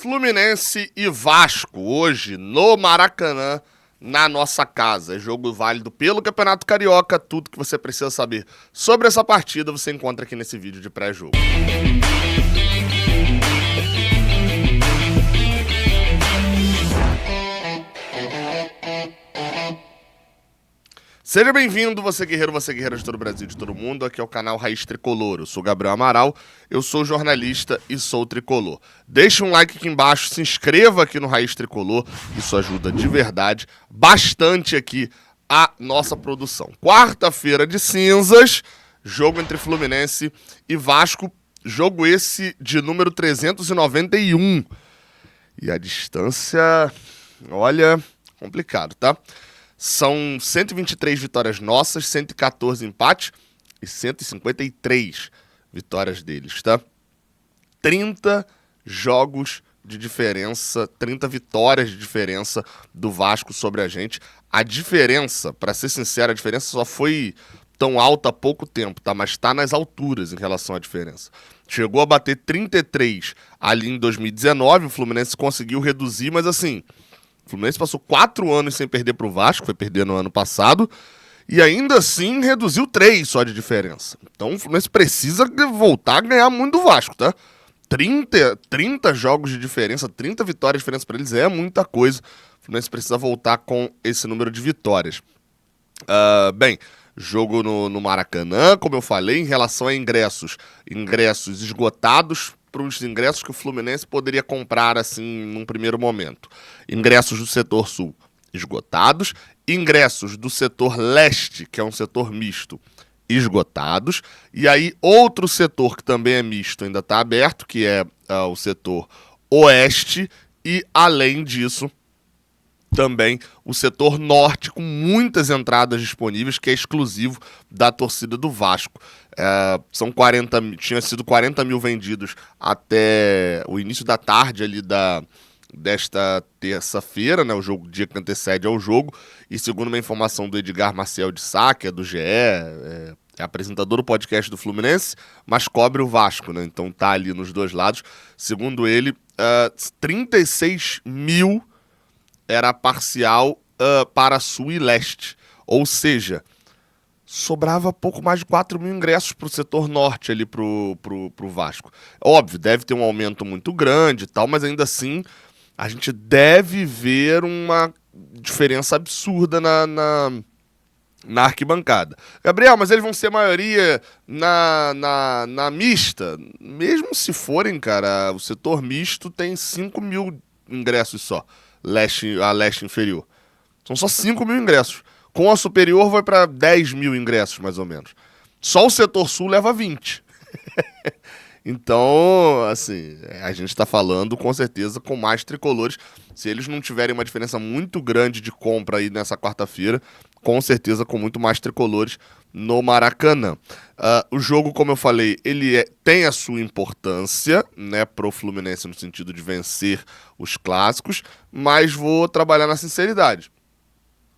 Fluminense e Vasco, hoje no Maracanã, na nossa casa. É jogo válido pelo Campeonato Carioca. Tudo que você precisa saber sobre essa partida você encontra aqui nesse vídeo de pré-jogo. Seja bem-vindo, você guerreira de todo o Brasil, de todo mundo. Aqui é o canal Raiz Tricolor. Eu sou Gabriel Amaral, eu sou jornalista e sou tricolor. Deixe um like aqui embaixo, se inscreva aqui no Raiz Tricolor. Isso ajuda de verdade bastante aqui a nossa produção. Quarta-feira de cinzas, jogo entre Fluminense e Vasco. Jogo esse de número 391. E a distância, olha, complicado, tá? São 123 vitórias nossas, 114 empates e 153 vitórias deles, tá? 30 jogos de diferença, 30 vitórias de diferença do Vasco sobre a gente. A diferença, pra ser sincero, a diferença só foi tão alta há pouco tempo, tá? Mas tá nas alturas em relação à diferença. Chegou a bater 33 ali em 2019, o Fluminense conseguiu reduzir, mas assim, o Fluminense passou 4 anos sem perder pro Vasco, foi perder no ano passado, e ainda assim reduziu 3 só de diferença. Então o Fluminense precisa voltar a ganhar muito do Vasco, tá? 30 jogos de diferença, 30 vitórias de diferença pra eles é muita coisa. O Fluminense precisa voltar com esse número de vitórias. Bem, jogo no Maracanã, como eu falei, em relação a ingressos esgotados para os ingressos que o Fluminense poderia comprar assim num primeiro momento. Ingressos do setor sul esgotados, ingressos do setor leste, que é um setor misto, esgotados, e aí outro setor que também é misto ainda está aberto, que é o setor oeste, e além disso também o setor norte, com muitas entradas disponíveis, que é exclusivo da torcida do Vasco. Tinha sido 40 mil vendidos até o início da tarde ali desta terça-feira, né, dia que antecede ao jogo, e segundo uma informação do Edgar Marcel de Sá, que é do GE, é apresentador do podcast do Fluminense, mas cobre o Vasco, né, então tá ali nos dois lados. Segundo ele, 36 mil era parcial para sul e leste. Ou seja, sobrava pouco mais de 4 mil ingressos para o setor norte ali pro Vasco. Óbvio, deve ter um aumento muito grande e tal, mas ainda assim a gente deve ver uma diferença absurda na arquibancada. Gabriel, mas eles vão ser maioria na mista? Mesmo se forem, cara, o setor misto tem 5 mil ingressos só. A leste inferior. São só 5 mil ingressos. Com a superior vai para 10 mil ingressos, mais ou menos. Só o setor sul leva 20. Então, assim, a gente está falando com certeza com mais tricolores. Se eles não tiverem uma diferença muito grande de compra aí nessa quarta-feira, com certeza com muito mais tricolores no Maracanã. O jogo, como eu falei, ele tem a sua importância, né, pro Fluminense no sentido de vencer os clássicos, mas vou trabalhar na sinceridade.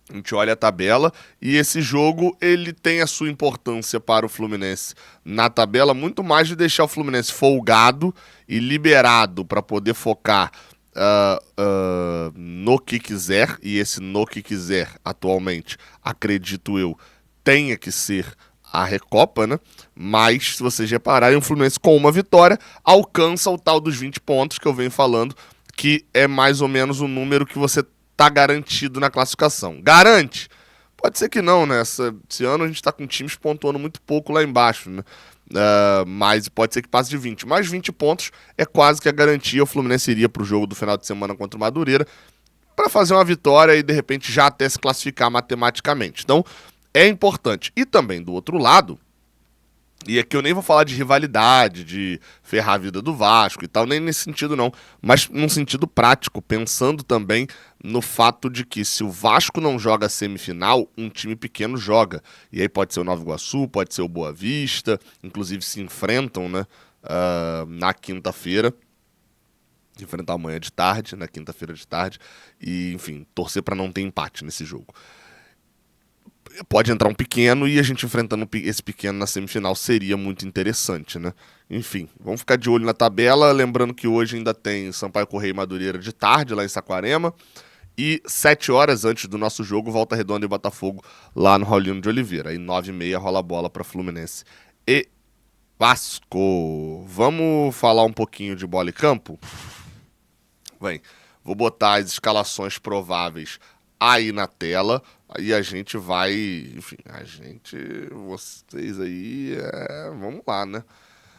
A gente olha a tabela e esse jogo ele tem a sua importância para o Fluminense na tabela, muito mais de deixar o Fluminense folgado e liberado para poder focar no que quiser, e esse no que quiser atualmente, acredito eu, tenha que ser a Recopa, né? Mas, se vocês repararem, o Fluminense com uma vitória alcança o tal dos 20 pontos que eu venho falando, que é mais ou menos o número que você tá garantido na classificação. Garante? Pode ser que não, né? Esse ano a gente tá com times pontuando muito pouco lá embaixo, né? Mas pode ser que passe de 20. Mais 20 pontos é quase que a garantia. O Fluminense iria pro jogo do final de semana contra o Madureira para fazer uma vitória e de repente já até se classificar matematicamente. Então é importante. E também do outro lado, e aqui eu nem vou falar de rivalidade, de ferrar a vida do Vasco e tal, nem nesse sentido não, mas num sentido prático, pensando também no fato de que se o Vasco não joga a semifinal, um time pequeno joga. E aí pode ser o Nova Iguaçu, pode ser o Boa Vista, inclusive se enfrentam, né, na quinta-feira. Enfrentar amanhã de tarde, na quinta-feira de tarde, e enfim, torcer para não ter empate nesse jogo. pode entrar um pequeno e a gente enfrentando esse pequeno na semifinal seria muito interessante, né? Enfim, vamos ficar de olho na tabela, lembrando que hoje ainda tem Sampaio Correia e Madureira de tarde lá em Saquarema e 7 horas antes do nosso jogo, Volta Redonda e Botafogo lá no Raulino de Oliveira. Aí 9h30 rola a bola para Fluminense e Vasco. Vamos falar um pouquinho de bola e campo? Bem, vou botar as escalações prováveis aí na tela. Aí a gente vai, enfim, vocês aí, vamos lá, né?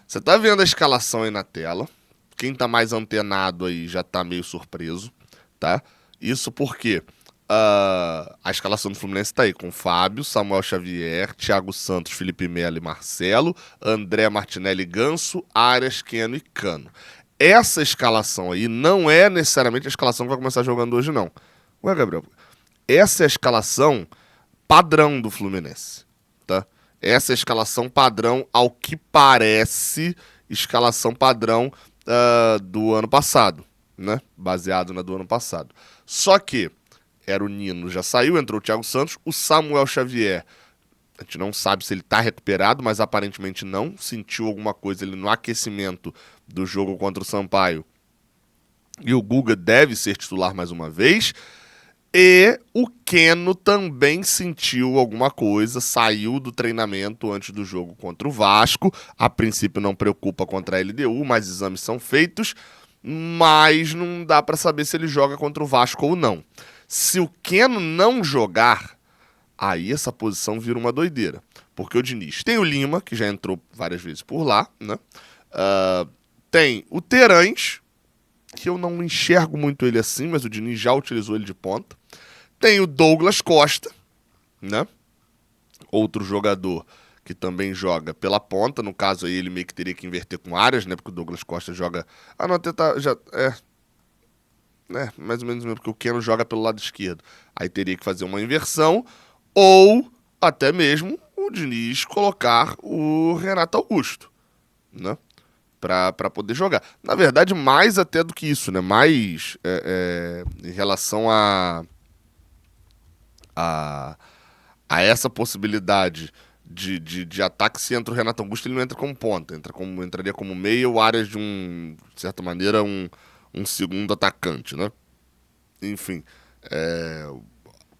Você tá vendo a escalação aí na tela. Quem tá mais antenado aí já tá meio surpreso, tá? Isso porque a escalação do Fluminense tá aí com Fábio, Samuel Xavier, Thiago Santos, Felipe Melo e Marcelo, André Martinelli, Ganso, Arias, Keno e Cano. Essa escalação aí não é necessariamente a escalação que vai começar jogando hoje, não. Ué, Gabriel, essa é a escalação padrão do Fluminense, tá? Essa é a escalação padrão, ao que parece, escalação padrão do ano passado, né? Baseado na do ano passado. Só que era o Nino, já saiu, entrou o Thiago Santos, o Samuel Xavier, a gente não sabe se ele tá recuperado, mas aparentemente não, sentiu alguma coisa ele no aquecimento do jogo contra o Sampaio. E o Guga deve ser titular mais uma vez. E o Keno também sentiu alguma coisa, saiu do treinamento antes do jogo contra o Vasco. A princípio não preocupa contra a LDU, mas exames são feitos. Mas não dá pra saber se ele joga contra o Vasco ou não. Se o Keno não jogar, aí essa posição vira uma doideira. Porque o Diniz tem o Lima, que já entrou várias vezes por lá, né? Tem o Terãs, que eu não enxergo muito ele assim, mas o Diniz já utilizou ele de ponta. Tem o Douglas Costa, né? Outro jogador que também joga pela ponta. No caso aí ele meio que teria que inverter com Arias, né? Porque o Douglas Costa joga... Ah, não, até tá... Já, mais ou menos mesmo, porque o Keno joga pelo lado esquerdo. Aí teria que fazer uma inversão, ou até mesmo o Diniz colocar o Renato Augusto, né? Pra poder jogar. Na verdade, mais até do que isso, né? Mais em relação a essa possibilidade de ataque, se entra o Renato Augusto, ele não entra como ponta, entraria como meia ou áreas de de certa maneira, um segundo atacante, né? Enfim,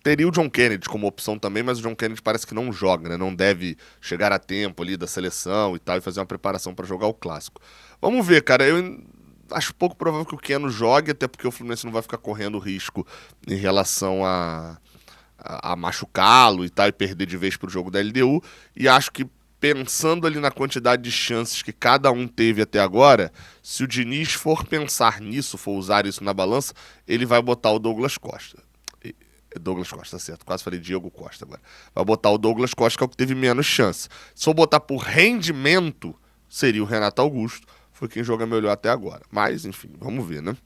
teria o John Kennedy como opção também, mas o John Kennedy parece que não joga, né? Não deve chegar a tempo ali da seleção e tal, e fazer uma preparação para jogar o Clássico. Vamos ver, cara, eu acho pouco provável que o Keno jogue, até porque o Fluminense não vai ficar correndo risco em relação a machucá-lo e tal, e perder de vez pro jogo da LDU, e acho que pensando ali na quantidade de chances que cada um teve até agora, se o Diniz for pensar nisso, for usar isso na balança, ele vai botar o Douglas Costa. Douglas Costa, certo. Quase falei Diego Costa agora. Vai botar o Douglas Costa, que é o que teve menos chance. Se eu botar por rendimento, seria o Renato Augusto. Foi quem joga melhor até agora. Mas, enfim, vamos ver, né?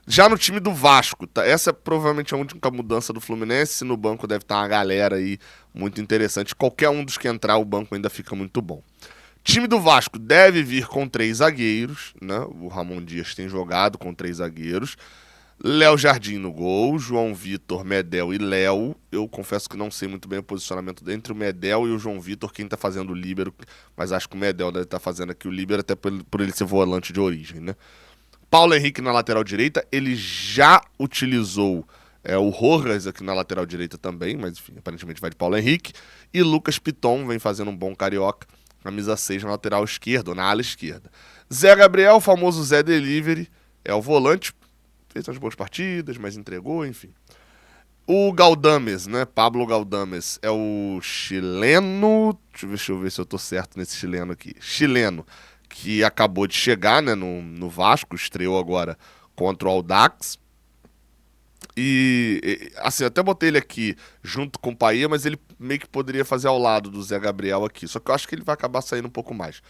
Já no time do Vasco, tá? Essa é provavelmente a única mudança do Fluminense. No banco deve estar uma galera aí muito interessante. Qualquer um dos que entrar, o banco ainda fica muito bom. Time do Vasco deve vir com 3 zagueiros, né? O Ramon Dias tem jogado com 3 zagueiros. Léo Jardim no gol, João Vitor, Medel e Léo. Eu confesso que não sei muito bem o posicionamento entre o Medel e o João Vitor, quem tá fazendo o líbero, mas acho que o Medel deve estar fazendo aqui o líbero, até por ele ser volante de origem, né? Paulo Henrique na lateral direita, ele já utilizou o Rojas aqui na lateral direita também, mas enfim, aparentemente vai de Paulo Henrique. E Lucas Piton vem fazendo um bom carioca, camisa 6 na lateral esquerda, ou na ala esquerda. Zé Gabriel, o famoso Zé Delivery, é o volante, fez umas boas partidas, mas entregou, enfim. O Galdames, né? Pablo Galdames é o chileno. Deixa eu ver se eu tô certo nesse chileno aqui. Chileno, que acabou de chegar, né, no Vasco, estreou agora contra o Audax. E assim, eu até botei ele aqui junto com o Paia, mas ele meio que poderia fazer ao lado do Zé Gabriel aqui. Só que eu acho que ele vai acabar saindo um pouco mais.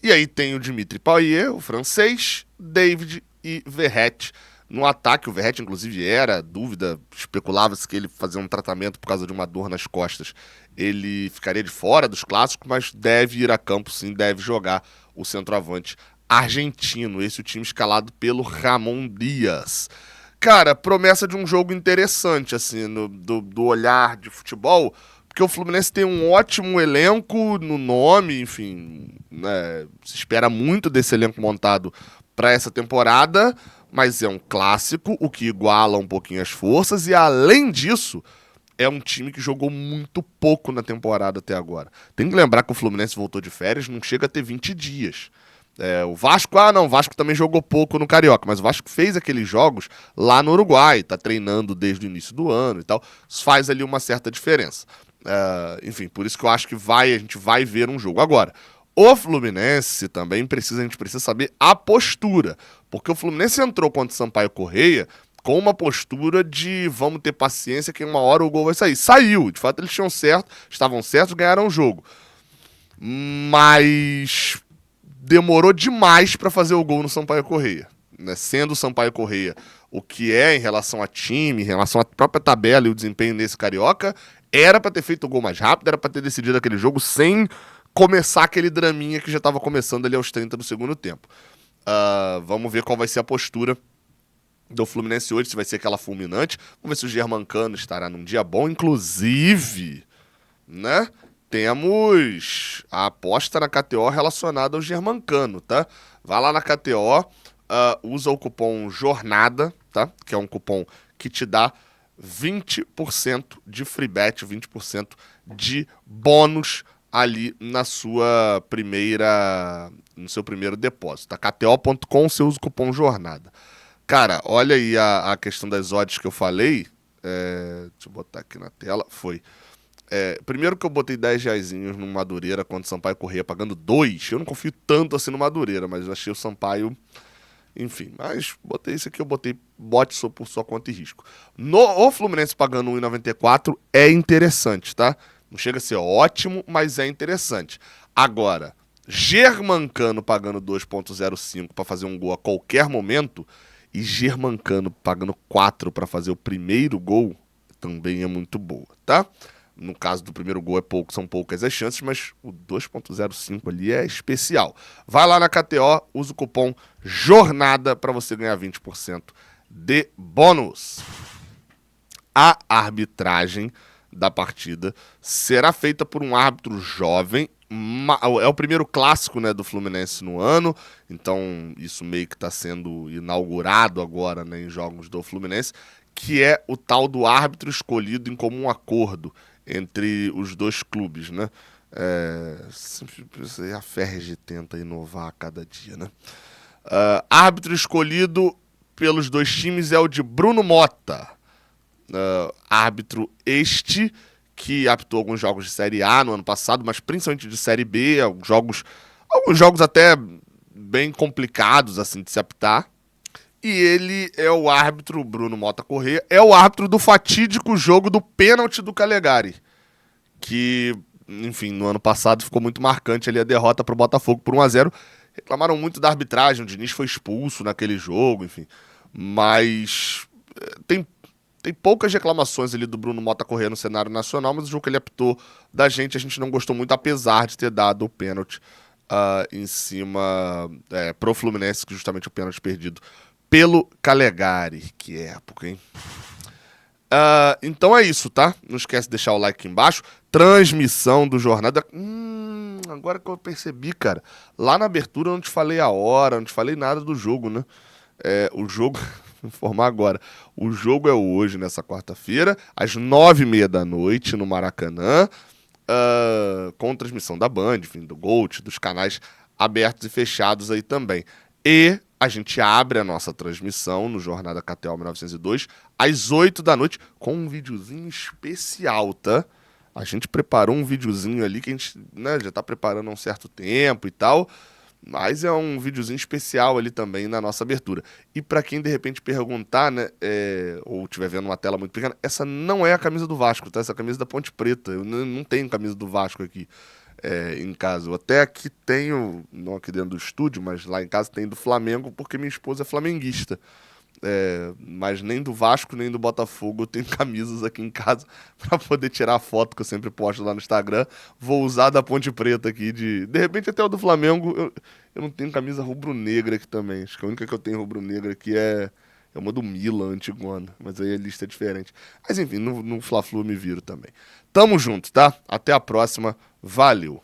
E aí tem o Dimitri Payet, o francês, David e Verratti. No ataque, o Verratti, inclusive, era dúvida, especulava-se que ele fazia um tratamento por causa de uma dor nas costas. Ele ficaria de fora dos clássicos, mas deve ir a campo, sim, deve jogar o centroavante argentino. Esse é o time escalado pelo Ramon Dias. Cara, promessa de um jogo interessante, assim, do olhar de futebol, porque o Fluminense tem um ótimo elenco no nome, enfim, né, se espera muito desse elenco montado para essa temporada, mas é um clássico, o que iguala um pouquinho as forças, e além disso, é um time que jogou muito pouco na temporada até agora. Tem que lembrar que o Fluminense voltou de férias, não chega a ter 20 dias. O Vasco, o Vasco também jogou pouco no Carioca, mas o Vasco fez aqueles jogos lá no Uruguai, tá treinando desde o início do ano e tal. Isso faz ali uma certa diferença. Enfim, por isso que eu acho que a gente vai ver um jogo. Agora, o Fluminense também a gente precisa saber a postura, porque o Fluminense entrou contra o Sampaio Correia com uma postura de vamos ter paciência que uma hora o gol vai sair. Saiu, de fato eles estavam certos, ganharam o jogo. Mas demorou demais para fazer o gol no Sampaio Correia. Né? Sendo o Sampaio Correia o que é em relação a time, em relação à própria tabela e o desempenho nesse Carioca, era para ter feito o gol mais rápido, era para ter decidido aquele jogo sem começar aquele draminha que já estava começando ali aos 30 do segundo tempo. Vamos ver qual vai ser a postura do Fluminense hoje, se vai ser aquela fulminante. Vamos ver se o Germancano estará num dia bom. Inclusive, né, temos a aposta na KTO relacionada ao Germancano, tá? Vai lá na KTO, usa o cupom JORNADA, tá? Que é um cupom que te dá 20% de free bet, 20% de bônus ali no seu primeiro depósito. Tá? KTO.com, você usa o cupom JORNADA. Cara, olha aí a questão das odds que eu falei. Deixa eu botar aqui na tela. Primeiro que eu botei 10 reaisinhos no Madureira quando o Sampaio Corrêa pagando 2. Eu não confio tanto assim no Madureira, mas eu achei o Sampaio... Enfim, mas botei isso aqui, bote por sua conta e risco. O Fluminense pagando 1,94 é interessante, tá? Não chega a ser ótimo, mas é interessante. Agora, Germancano pagando 2,05 para fazer um gol a qualquer momento e Germancano pagando 4 para fazer o primeiro gol também é muito boa, tá? No caso do primeiro gol são poucas as chances, mas o 2,05 ali é especial. Vai lá na KTO, usa o cupom JORNADA para você ganhar 20% de bônus. A arbitragem da partida será feita por um árbitro jovem. É o primeiro clássico, né, do Fluminense no ano, então isso meio que está sendo inaugurado agora, né, em jogos do Fluminense, que é o tal do árbitro escolhido em comum acordo entre os dois clubes, né? A Ferg tenta inovar a cada dia, né? Árbitro escolhido pelos dois times é o de Bruno Mota, árbitro este que apitou alguns jogos de Série A no ano passado, mas principalmente de Série B, alguns jogos até bem complicados assim de se apitar. E ele é o árbitro, Bruno Mota Corrêa, é o árbitro do fatídico jogo do pênalti do Calegari. Que, enfim, no ano passado ficou muito marcante ali a derrota para o Botafogo por 1-0. Reclamaram muito da arbitragem, o Diniz foi expulso naquele jogo, enfim. Mas tem poucas reclamações ali do Bruno Mota Corrêa no cenário nacional, mas o jogo que ele apitou da gente, a gente não gostou muito, apesar de ter dado o pênalti em cima pro Fluminense, que justamente o pênalti perdido pelo Calegari. Que época, hein? Então é isso, tá? Não esquece de deixar o like aqui embaixo. Transmissão do Jornada. Agora que eu percebi, cara. Lá na abertura eu não te falei a hora, não te falei nada do jogo, né? O jogo... Vou informar agora. O jogo é hoje, nessa quarta-feira, às 9h30 da noite, no Maracanã. Com transmissão da Band, enfim, do Gold, dos canais abertos e fechados aí também. E a gente abre a nossa transmissão no Jornada KTO 1902 às 8 da noite com um videozinho especial, tá? A gente preparou um videozinho ali que a gente, né, já tá preparando há um certo tempo e tal, mas é um videozinho especial ali também na nossa abertura. E para quem de repente perguntar, né, ou estiver vendo uma tela muito pequena, essa não é a camisa do Vasco, tá? Essa é a camisa da Ponte Preta. Eu não tenho camisa do Vasco aqui. Em casa. Eu até aqui tenho, não aqui dentro do estúdio, mas lá em casa tem do Flamengo, porque minha esposa é flamenguista. Mas nem do Vasco, nem do Botafogo eu tenho camisas aqui em casa para poder tirar a foto que eu sempre posto lá no Instagram. Vou usar da Ponte Preta aqui, de repente até o do Flamengo. Eu não tenho camisa rubro-negra aqui também. Acho que a única que eu tenho rubro-negra aqui é É uma do Milan, antigona, mas aí a lista é diferente. Mas enfim, no Fla-Flu eu me viro também. Tamo junto, tá? Até a próxima. Valeu!